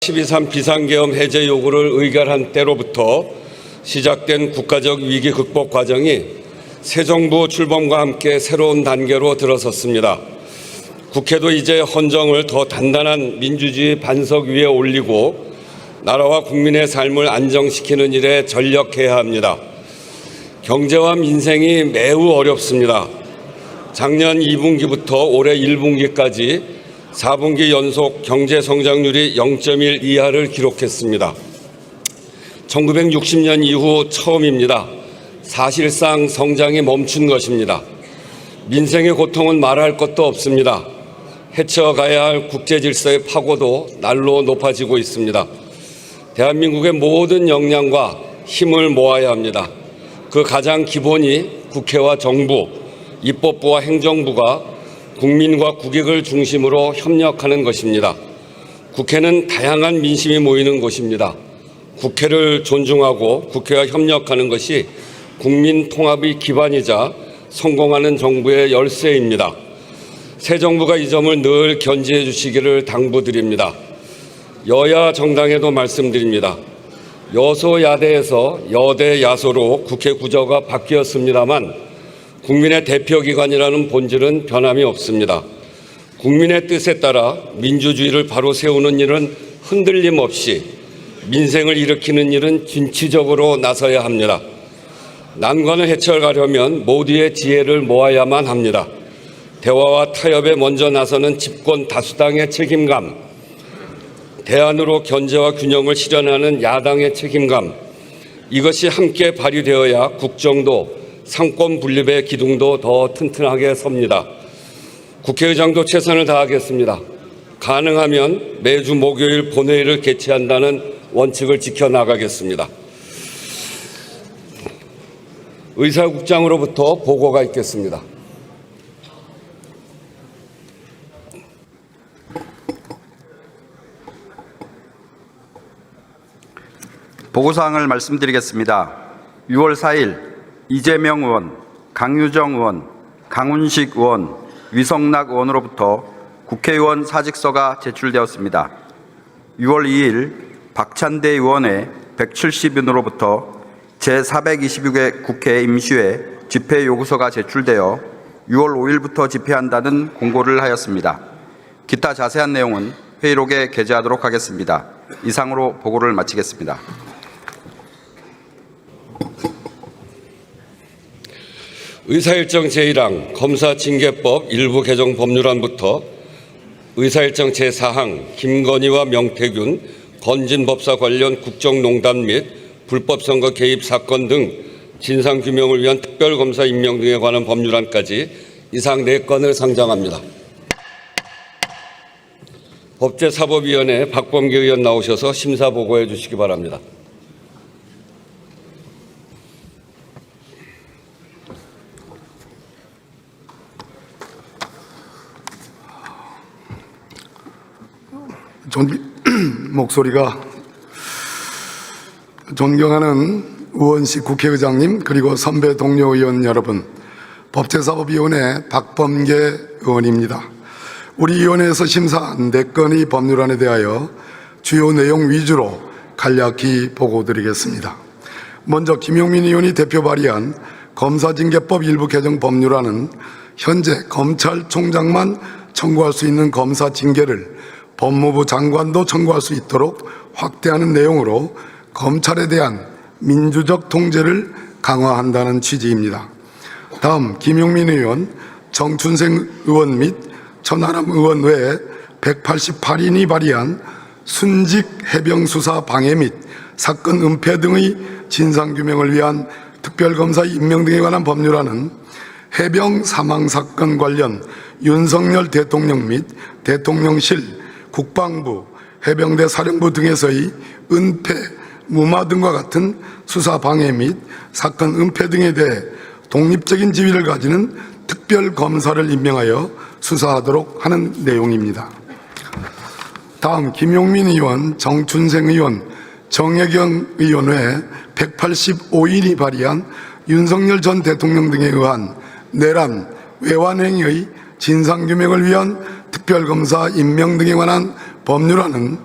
12.3 비상계엄 해제 요구를 의결한 때로부터 시작된 국가적 위기 극복 과정이 새 정부 출범과 함께 새로운 단계로 들어섰습니다. 국회도 이제 헌정을 더 단단한 민주주의 반석 위에 올리고 나라와 국민의 삶을 안정시키는 일에 전력해야 합니다. 경제와 민생이 매우 어렵습니다. 작년 2분기부터 올해 1분기까지 4분기 연속 경제 성장률이 0.1 이하를 기록했습니다. 1960년 이후 처음입니다. 사실상 성장이 멈춘 것입니다. 민생의 고통은 말할 것도 없습니다. 헤쳐가야 할 국제 질서의 파고도 날로 높아지고 있습니다. 대한민국의 모든 역량과 힘을 모아야 합니다. 그 가장 기본이 국회와 정부, 입법부와 행정부가 국민과 국익을 중심으로 협력하는 것입니다. 국회는 다양한 민심이 모이는 곳입니다. 국회를 존중하고 국회와 협력하는 것이 국민 통합의 기반이자 성공하는 정부의 열쇠입니다. 새 정부가 이 점을 늘 견지해 주시기를 당부드립니다. 여야 정당에도 말씀드립니다. 여소야대에서 여대 야소로 국회 구조가 바뀌었습니다만 국민의 대표기관이라는 본질은 변함이 없습니다. 국민의 뜻에 따라 민주주의를 바로 세우는 일은 흔들림 없이, 민생을 일으키는 일은 진취적으로 나서야 합니다. 난관을 헤쳐가려면 모두의 지혜를 모아야만 합니다. 대화와 타협에 먼저 나서는 집권 다수당의 책임감, 대안으로 견제와 균형을 실현하는 야당의 책임감, 이것이 함께 발휘되어야 국정도 상권 분립의 기둥도 더 튼튼하게 섭니다. 국회의장도 최선을 다하겠습니다. 가능하면 매주 목요일 본회의를 개최한다는 원칙을 지켜나가겠습니다. 의사국장으로부터 보고가 있겠습니다. 보고사항을 말씀드리겠습니다. 6월 4일 이재명 의원, 강유정 의원, 강훈식 의원, 위성락 의원으로부터 국회의원 사직서가 제출되었습니다. 6월 2일 박찬대 의원의 170인으로부터 제426회 국회 임시회 집회 요구서가 제출되어 6월 5일부터 집회한다는 공고를 하였습니다. 기타 자세한 내용은 회의록에 게재하도록 하겠습니다. 이상으로 보고를 마치겠습니다. 의사일정 제1항 검사징계법 일부 개정 법률안부터 의사일정 제4항 김건희와 명태균 건진법사 관련 국정농단 및 불법선거 개입 사건 등 진상규명을 위한 특별검사 임명 등에 관한 법률안까지 이상 4건을 상정합니다. 법제사법위원회 박범계 의원 나오셔서 심사 보고해 주시기 바랍니다. 목소리가 존경하는 우원식 국회의장님, 그리고 선배 동료 의원 여러분, 법제사법위원회 박범계 의원입니다. 우리 위원회에서 심사한 4건의 법률안에 대하여 주요 내용 위주로 간략히 보고드리겠습니다. 먼저 김용민 의원이 대표 발의한 검사징계법 일부 개정 법률안은 현재 검찰총장만 청구할 수 있는 검사징계를 법무부 장관도 청구할 수 있도록 확대하는 내용으로 검찰에 대한 민주적 통제를 강화한다는 취지입니다. 다음 김용민 의원, 정춘생 의원 및 천하람 의원 외에 188인이 발의한 순직 해병수사 방해 및 사건 은폐 등의 진상규명을 위한 특별검사 임명 등에 관한 법률안은 해병 사망사건 관련 윤석열 대통령 및 대통령실, 국방부, 해병대 사령부 등에서의 은폐, 무마 등과 같은 수사 방해 및 사건 은폐 등에 대해 독립적인 지위를 가지는 특별검사를 임명하여 수사하도록 하는 내용입니다. 다음 김용민 의원, 정춘생 의원, 정혜경 의원 외 185인이 발의한 윤석열 전 대통령 등에 의한 내란, 외환행위의 진상규명을 위한 특별검사 임명 등에 관한 법률안은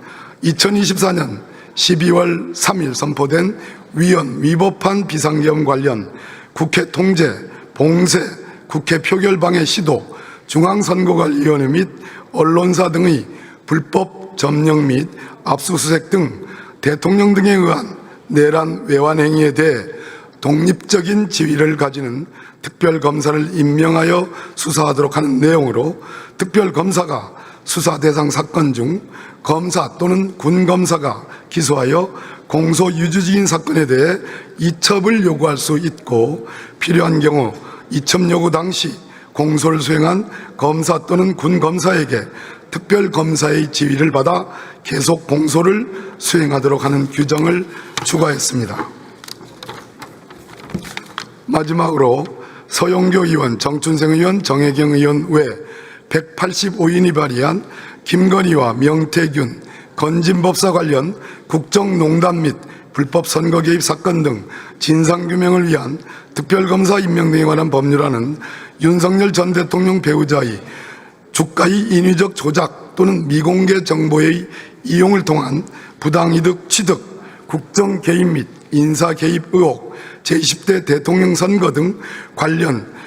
2024년 12월 3일 선포된 위헌 위법한 비상계엄 관련 국회 통제, 봉쇄, 국회 표결 방해 시도, 중앙선거관리위원회 및 언론사 등의 불법 점령 및 압수수색 등 대통령 등에 의한 내란 외환 행위에 대해 독립적인 지위를 가지는 특별검사를 임명하여 수사하도록 하는 내용으로, 특별검사가 수사 대상 사건 중 검사 또는 군검사가 기소하여 공소 유주지인 사건에 대해 이첩을 요구할 수 있고, 필요한 경우 이첩 요구 당시 공소를 수행한 검사 또는 군검사에게 특별검사의 지위를 받아 계속 공소를 수행하도록 하는 규정을 추가했습니다. 마지막으로 서영교 의원, 정춘생 의원, 정혜경 의원 외 185인이 발의한 김건희와 명태균, 건진법사 관련 국정농단 및 불법 선거 개입 사건 등 진상규명을 위한 특별검사 임명 등에 관한 법률안은 윤석열 전 대통령 배우자의 주가의 인위적 조작 또는 미공개 정보의 이용을 통한 부당이득 취득, 국정 개입 및 인사 개입 의혹, 제20대 대통령 선거 등 관련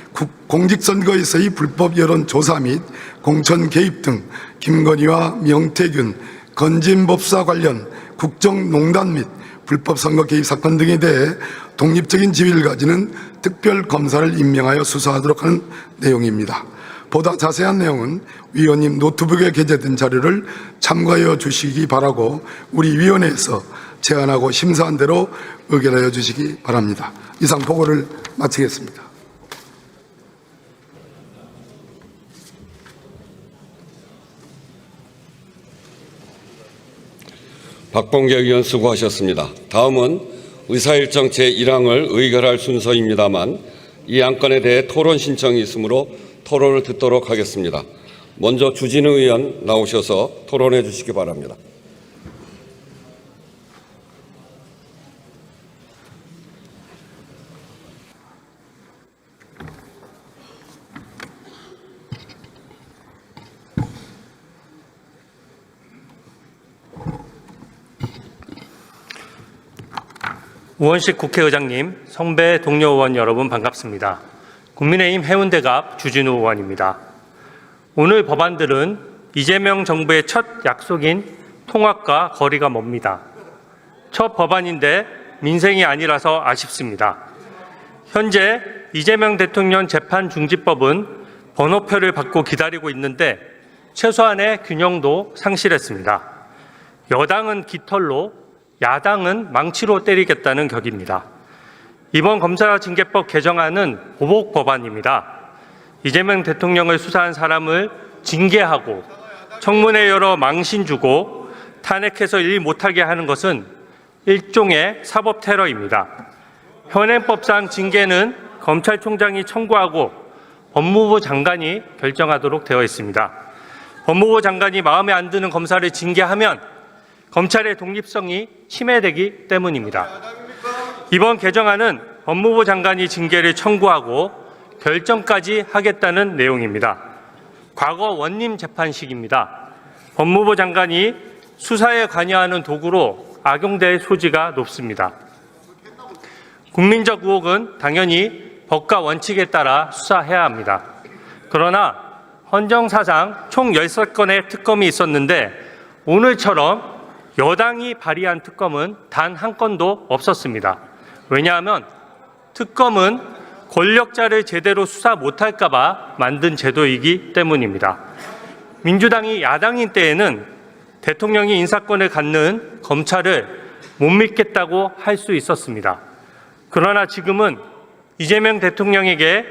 공직선거에서의 불법 여론조사 및 공천 개입 등 김건희와 명태균, 건진법사 관련 국정농단 및 불법 선거 개입 사건 등에 대해 독립적인 지위를 가지는 특별검사를 임명하여 수사하도록 하는 내용입니다. 보다 자세한 내용은 위원님 노트북에 게재된 자료를 참고하여 주시기 바라고, 우리 위원회에서 제안하고 심사한 대로 의결하여 주시기 바랍니다. 이상 보고를 마치겠습니다. 박범계 의원 수고하셨습니다. 다음은 의사일정 제1항을 의결할 순서입니다만, 이 안건에 대해 토론 신청이 있으므로 토론을 듣도록 하겠습니다. 먼저 주진우 의원 나오셔서 토론해 주시기 바랍니다. 우원식 국회의장님, 성배 동료 의원 여러분 반갑습니다. 국민의힘 해운대갑 주진우 의원입니다. 오늘 법안들은 이재명 정부의 첫 약속인 통합과 거리가 멉니다. 첫 법안인데 민생이 아니라서 아쉽습니다. 현재 이재명 대통령 재판 중지법은 번호표를 받고 기다리고 있는데 최소한의 균형도 상실했습니다. 여당은 깃털로, 야당은 망치로 때리겠다는 격입니다. 이번 검사징계법 개정안은 보복 법안입니다. 이재명 대통령을 수사한 사람을 징계하고 청문회 열어 망신 주고 탄핵해서 일 못하게 하는 것은 일종의 사법 테러입니다. 현행법상 징계는 검찰총장이 청구하고 법무부 장관이 결정하도록 되어 있습니다. 법무부 장관이 마음에 안 드는 검사를 징계하면 검찰의 독립성이 침해되기 때문입니다. 이번 개정안은 법무부 장관이 징계를 청구하고 결정까지 하겠다는 내용입니다. 과거 원님 재판식입니다. 법무부 장관이 수사에 관여하는 도구로 악용될 소지가 높습니다. 국민적 의혹은 당연히 법과 원칙에 따라 수사해야 합니다. 그러나 헌정사상 총 10건의 특검이 있었는데 오늘처럼 여당이 발의한 특검은 단 한 건도 없었습니다. 왜냐하면 특검은 권력자를 제대로 수사 못할까 봐 만든 제도이기 때문입니다. 민주당이 야당인 때에는 대통령이 인사권을 갖는 검찰을 못 믿겠다고 할 수 있었습니다. 그러나 지금은 이재명 대통령에게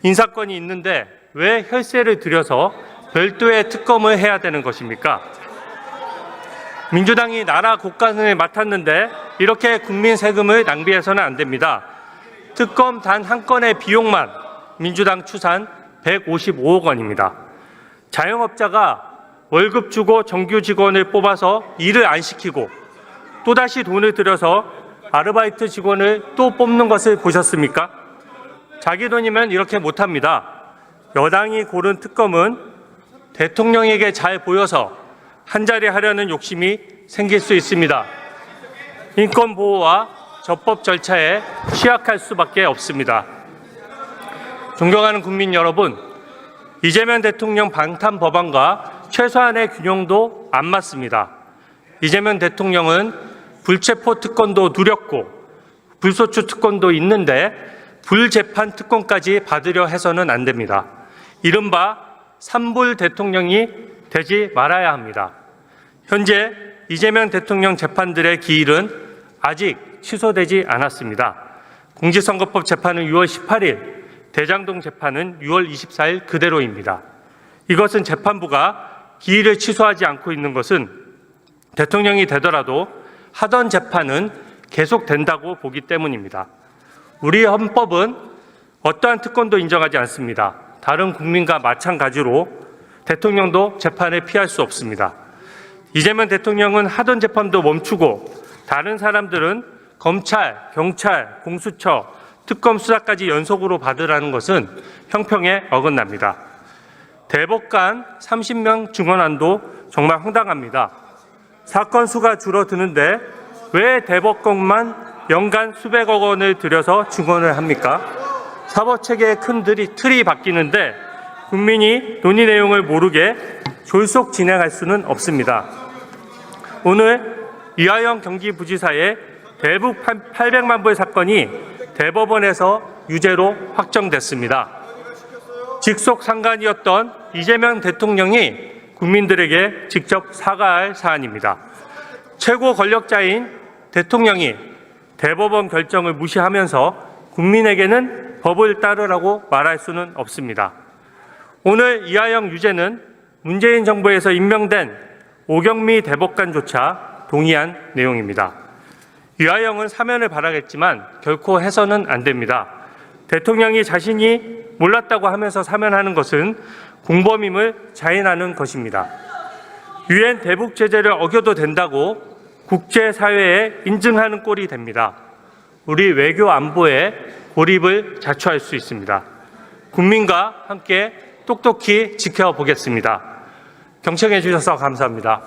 인사권이 있는데 왜 혈세를 들여서 별도의 특검을 해야 되는 것입니까? 민주당이 나라 국간을 맡았는데 이렇게 국민 세금을 낭비해서는 안 됩니다. 특검 단 한 건의 비용만 민주당 추산 155억 원입니다. 자영업자가 월급 주고 정규 직원을 뽑아서 일을 안 시키고 또다시 돈을 들여서 아르바이트 직원을 또 뽑는 것을 보셨습니까? 자기 돈이면 이렇게 못합니다. 여당이 고른 특검은 대통령에게 잘 보여서 한 자리 하려는 욕심이 생길 수 있습니다. 인권 보호와 적법 절차에 취약할 수밖에 없습니다. 존경하는 국민 여러분, 이재명 대통령 방탄 법안과 최소한의 균형도 안 맞습니다. 이재명 대통령은 불체포 특권도 누렸고 불소추 특권도 있는데 불재판 특권까지 받으려 해서는 안 됩니다. 이른바 삼불 대통령이 되지 말아야 합니다. 현재 이재명 대통령 재판들의 기일은 아직 취소되지 않았습니다. 공직선거법 재판은 6월 18일, 대장동 재판은 6월 24일 그대로입니다. 이것은 재판부가 기일을 취소하지 않고 있는 것은 대통령이 되더라도 하던 재판은 계속된다고 보기 때문입니다. 우리 헌법은 어떠한 특권도 인정하지 않습니다. 다른 국민과 마찬가지로 대통령도 재판을 피할 수 없습니다. 이재명 대통령은 하던 재판도 멈추고 다른 사람들은 검찰, 경찰, 공수처, 특검 수사까지 연속으로 받으라는 것은 형평에 어긋납니다. 대법관 30명 증언안도 정말 황당합니다. 사건 수가 줄어드는데 왜 대법관만 연간 수백억 원을 들여서 증언을 합니까? 사법체계의 큰 틀이 바뀌는데 국민이 논의 내용을 모르게 졸속 진행할 수는 없습니다. 오늘 이하영 경기부지사의 대북 800만 불 사건이 대법원에서 유죄로 확정됐습니다. 직속 상관이었던 이재명 대통령이 국민들에게 직접 사과할 사안입니다. 최고 권력자인 대통령이 대법원 결정을 무시하면서 국민에게는 법을 따르라고 말할 수는 없습니다. 오늘 이하영 유죄는 문재인 정부에서 임명된 오경미 대법관조차 동의한 내용입니다. 이하영은 사면을 바라겠지만 결코 해서는 안 됩니다. 대통령이 자신이 몰랐다고 하면서 사면하는 것은 공범임을 자인하는 것입니다. 유엔 대북 제재를 어겨도 된다고 국제사회에 인증하는 꼴이 됩니다. 우리 외교 안보에 고립을 자초할 수 있습니다. 국민과 함께 똑똑히 지켜보겠습니다. 경청해 주셔서 감사합니다.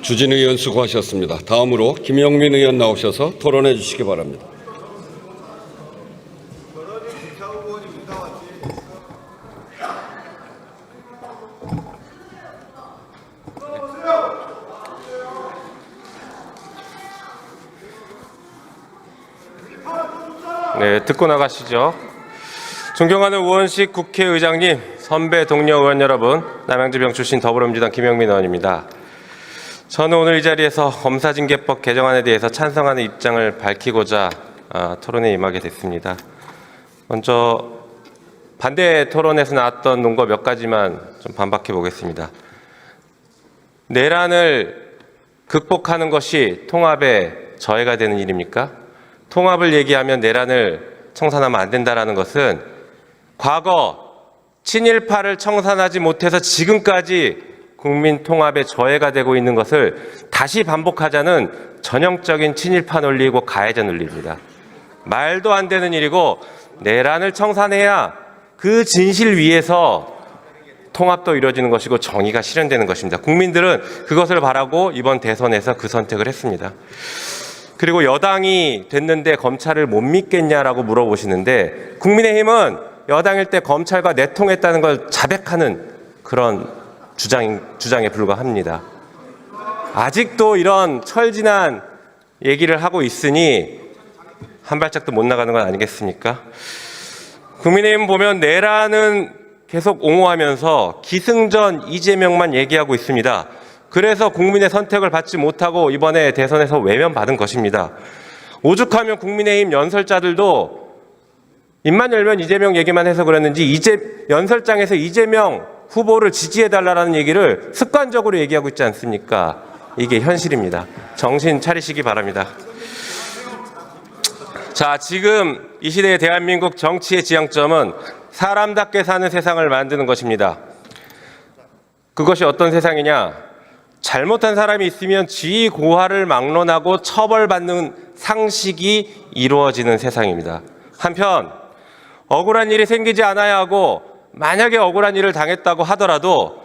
주진 의원 수고하셨습니다. 다음으로 김영민 의원 나오셔서 토론해 주시기 바랍니다. 네, 듣고 나가시죠. 존경하는 우원식 국회의장님, 선배 동료 의원 여러분, 남양주병 출신 더불어민주당 김영민 의원입니다. 저는 오늘 이 자리에서 검사징계법 개정안에 대해서 찬성하는 입장을 밝히고자 토론에 임하게 됐습니다. 먼저 반대 토론에서 나왔던 논거 몇 가지만 좀 반박해 보겠습니다. 내란을 극복하는 것이 통합의 저해가 되는 일입니까? 통합을 얘기하면 내란을 청산하면 안 된다는 것은 과거 친일파를 청산하지 못해서 지금까지 국민 통합의 저해가 되고 있는 것을 다시 반복하자는 전형적인 친일파 논리이고 가해자 논리입니다. 말도 안 되는 일이고 내란을 청산해야 그 진실 위에서 통합도 이루어지는 것이고 정의가 실현되는 것입니다. 국민들은 그것을 바라고 이번 대선에서 그 선택을 했습니다. 그리고 여당이 됐는데 검찰을 못 믿겠냐라고 물어보시는데 국민의힘은 여당일 때 검찰과 내통했다는 걸 자백하는 그런 주장에 불과합니다. 아직도 이런 철진한 얘기를 하고 있으니 한 발짝도 못 나가는 건 아니겠습니까? 국민의힘 보면 내란은 계속 옹호하면서 기승전 이재명만 얘기하고 있습니다. 그래서 국민의 선택을 받지 못하고 이번에 대선에서 외면받은 것입니다. 오죽하면 국민의힘 연설자들도 입만 열면 이재명 얘기만 해서 그랬는지 연설장에서 이재명 후보를 지지해달라는 얘기를 습관적으로 얘기하고 있지 않습니까? 이게 현실입니다. 정신 차리시기 바랍니다. 자, 지금 이 시대의 대한민국 정치의 지향점은 사람답게 사는 세상을 만드는 것입니다. 그것이 어떤 세상이냐? 잘못한 사람이 있으면 지위 고하를 막론하고 처벌받는 상식이 이루어지는 세상입니다. 한편 억울한 일이 생기지 않아야 하고 만약에 억울한 일을 당했다고 하더라도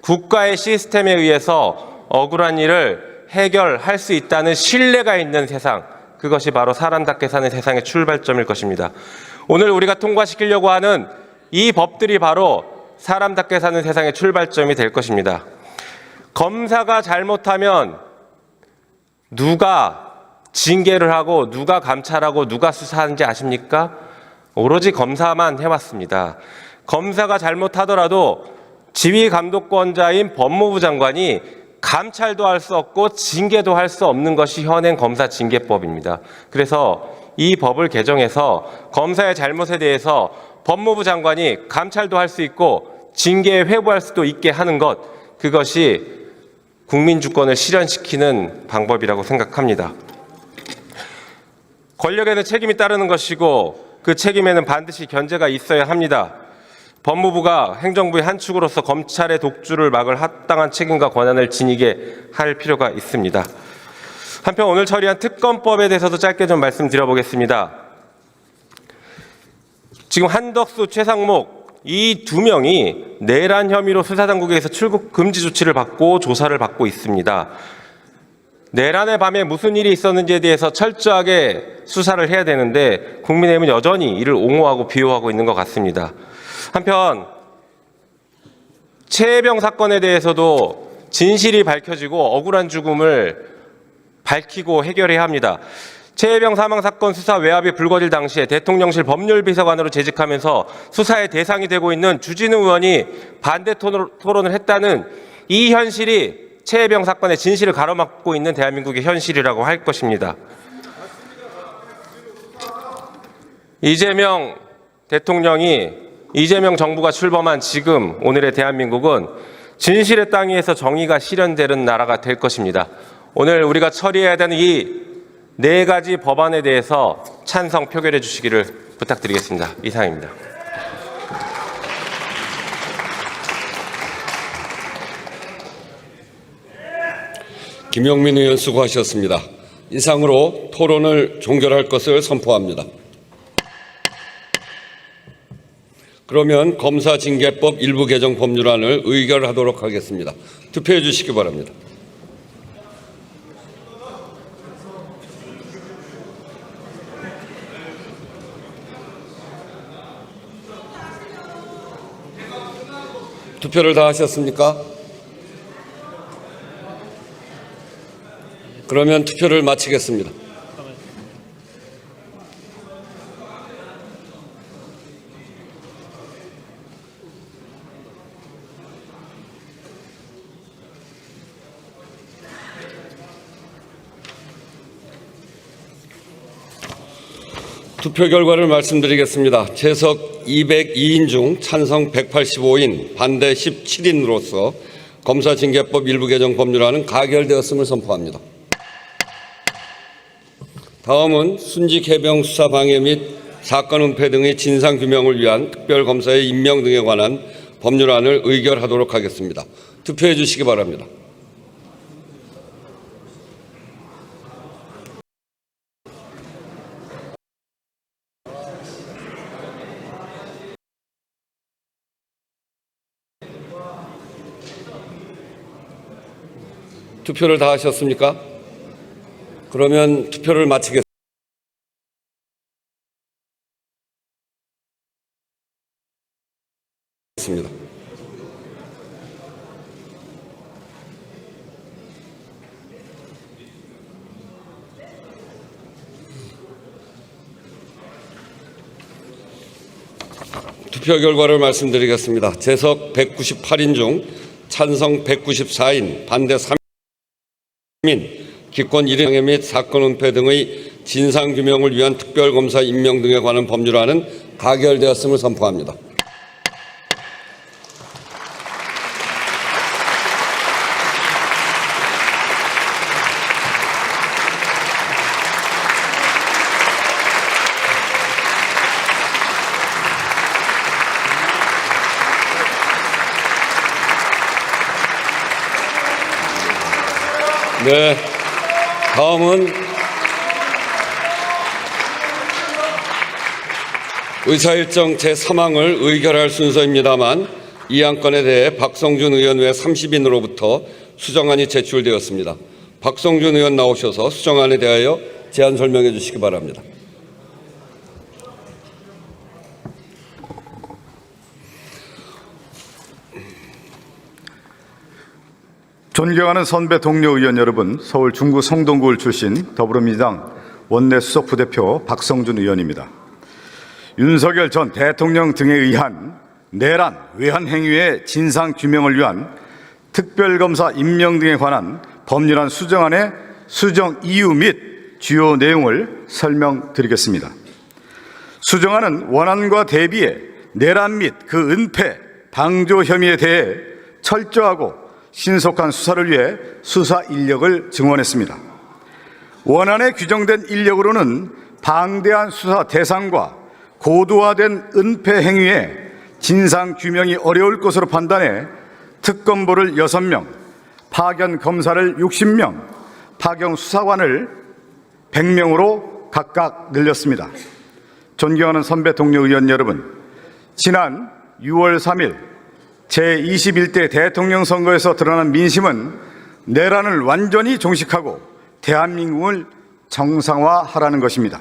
국가의 시스템에 의해서 억울한 일을 해결할 수 있다는 신뢰가 있는 세상, 그것이 바로 사람답게 사는 세상의 출발점일 것입니다. 오늘 우리가 통과시키려고 하는 이 법들이 바로 사람답게 사는 세상의 출발점이 될 것입니다. 검사가 잘못하면 누가 징계를 하고 누가 감찰하고 누가 수사하는지 아십니까? 오로지 검사만 해왔습니다. 검사가 잘못하더라도 지휘감독권자인 법무부 장관이 감찰도 할 수 없고 징계도 할 수 없는 것이 현행 검사징계법입니다. 그래서 이 법을 개정해서 검사의 잘못에 대해서 법무부 장관이 감찰도 할 수 있고 징계에 회부할 수도 있게 하는 것, 그것이 국민주권을 실현시키는 방법이라고 생각합니다. 권력에는 책임이 따르는 것이고 그 책임에는 반드시 견제가 있어야 합니다. 법무부가 행정부의 한 축으로서 검찰의 독주를 막을 합당한 책임과 권한을 지니게 할 필요가 있습니다. 한편 오늘 처리한 특검법에 대해서도 짧게 좀 말씀드려보겠습니다. 지금 한덕수, 최상목 이 두 명이 내란 혐의로 수사당국에서 출국 금지 조치를 받고 조사를 받고 있습니다. 내란의 밤에 무슨 일이 있었는지에 대해서 철저하게 수사를 해야 되는데 국민의힘은 여전히 이를 옹호하고 비호하고 있는 것 같습니다. 한편 최혜병 사건에 대해서도 진실이 밝혀지고 억울한 죽음을 밝히고 해결해야 합니다. 최혜병 사망 사건 수사 외압이 불거질 당시에 대통령실 법률비서관으로 재직하면서 수사의 대상이 되고 있는 주진우 의원이 반대 토론을 했다는 이 현실이 최혜병 사건의 진실을 가로막고 있는 대한민국의 현실이라고 할 것입니다. 이재명 대통령이 이재명 정부가 출범한 지금 오늘의 대한민국은 진실의 땅 위에서 정의가 실현되는 나라가 될 것입니다. 오늘 우리가 처리해야 되는 이 네 가지 법안에 대해서 찬성 표결해 주시기를 부탁드리겠습니다. 이상입니다. 김용민 의원 수고하셨습니다. 이상으로 토론을 종결할 것을 선포합니다. 그러면 검사징계법 일부 개정 법률안을 의결하도록 하겠습니다. 투표해 주시기 바랍니다. 투표를 다 하셨습니까? 그러면 투표를 마치겠습니다. 투표 결과를 말씀드리겠습니다. 재석 202인 중 찬성 185인, 반대 17인으로서 검사징계법 일부 개정 법률안은 가결되었음을 선포합니다. 다음은 순직 해병 수사 방해 및 사건 은폐 등의 진상 규명을 위한 특별검사의 임명 등에 관한 법률안을 의결하도록 하겠습니다. 투표해 주시기 바랍니다. 투표를 다 하셨습니까? 그러면 투표를 마치겠습니다. 투표 결과를 말씀드리겠습니다. 재석 198인 중 찬성 194인, 반대 3인, 기권 1인 및 사건 은폐 등의 진상규명을 위한 특별검사 임명 등에 관한 법률안은 가결되었음을 선포합니다. 네, 의사일정 제3항을 의결할 순서입니다만 이 안건에 대해 박성준 의원 외 30인으로부터 수정안이 제출되었습니다. 박성준 의원 나오셔서 수정안에 대하여 제안 설명해 주시기 바랍니다. 존경하는 선배 동료 의원 여러분, 서울 중구 성동구을 출신 더불어민주당 원내 수석 부대표 박성준 의원입니다. 윤석열 전 대통령 등에 의한 내란, 외환 행위의 진상 규명을 위한 특별검사 임명 등에 관한 법률안 수정안의 수정 이유 및 주요 내용을 설명드리겠습니다. 수정안은 원안과 대비해 내란 및 그 은폐, 방조 혐의에 대해 철저하고 신속한 수사를 위해 수사 인력을 증원했습니다. 원안에 규정된 인력으로는 방대한 수사 대상과 고도화된 은폐 행위에 진상 규명이 어려울 것으로 판단해 특검보를 6명, 파견 검사를 60명, 파견 수사관을 100명으로 각각 늘렸습니다. 존경하는 선배 동료 의원 여러분, 지난 6월 3일 제21대 대통령 선거에서 드러난 민심은 내란을 완전히 종식하고 대한민국을 정상화하라는 것입니다.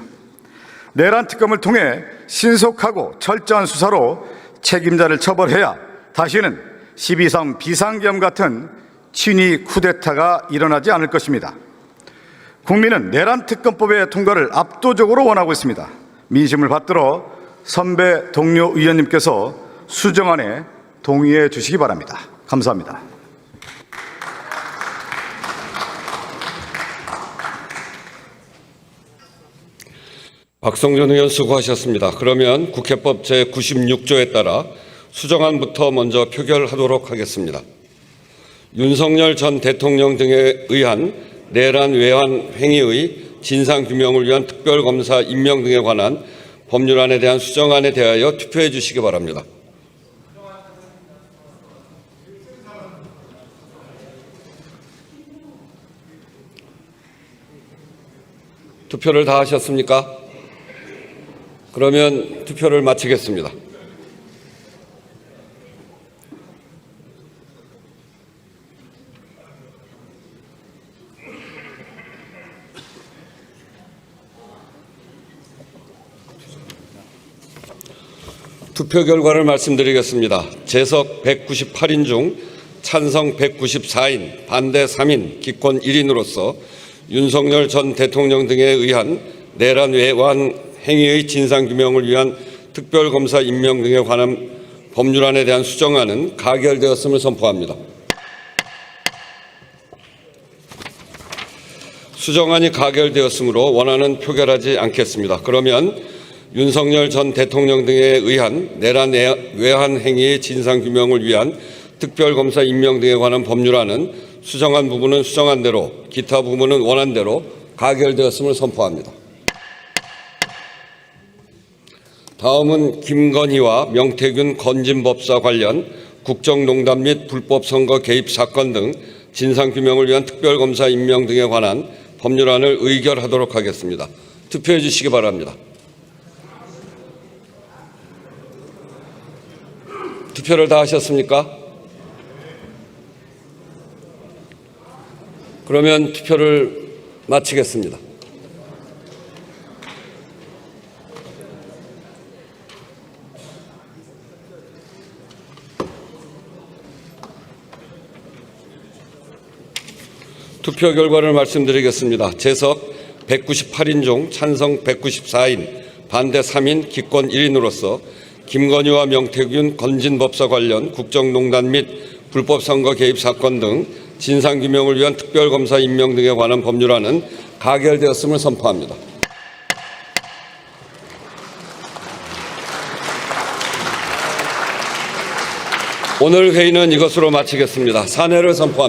내란 특검을 통해 신속하고 철저한 수사로 책임자를 처벌해야 다시는 12.3 비상계엄 같은 친위 쿠데타가 일어나지 않을 것입니다. 국민은 내란 특검법의 통과를 압도적으로 원하고 있습니다. 민심을 받들어 선배 동료 의원님께서 수정안에 동의해 주시기 바랍니다. 감사합니다. 박성준 의원 수고하셨습니다. 그러면 국회법 제96조에 따라 수정안부터 먼저 표결하도록 하겠습니다. 윤석열 전 대통령 등에 의한 내란 외환 행위의 진상규명을 위한 특별검사 임명 등에 관한 법률안에 대한 수정안에 대하여 투표해 주시기 바랍니다. 투표를 다 하셨습니까? 그러면 투표를 마치겠습니다. 투표 결과를 말씀드리겠습니다. 재석 198인 중 찬성 194인, 반대 3인, 기권 1인으로서 윤석열 전 대통령 등에 의한 내란 외환 행위의 진상규명을 위한 특별검사 임명 등에 관한 법률안에 대한 수정안은 가결되었음을 선포합니다. 수정안이 가결되었으므로 원안은 표결하지 않겠습니다. 그러면 윤석열 전 대통령 등에 의한 내란 외환 행위의 진상규명을 위한 특별검사 임명 등에 관한 법률안은 수정안 부분은 수정한 대로, 기타 부분은 원안대로 가결되었음을 선포합니다. 다음은 김건희와 명태균 건진법사 관련 국정농단 및 불법선거 개입 사건 등 진상규명을 위한 특별검사 임명 등에 관한 법률안을 의결하도록 하겠습니다. 투표해 주시기 바랍니다. 투표를 다 하셨습니까? 그러면 투표를 마치겠습니다. 투표 결과를 말씀드리겠습니다. 재석 198인 중 찬성 194인, 반대 3인, 기권 1인으로서 김건희와 명태균 건진법사 관련 국정농단 및 불법선거 개입 사건 등 진상규명을 위한 특별검사 임명 등에 관한 법률안은 가결되었음을 선포합니다. 오늘 회의는 이것으로 마치겠습니다. 산회를 선포합니다.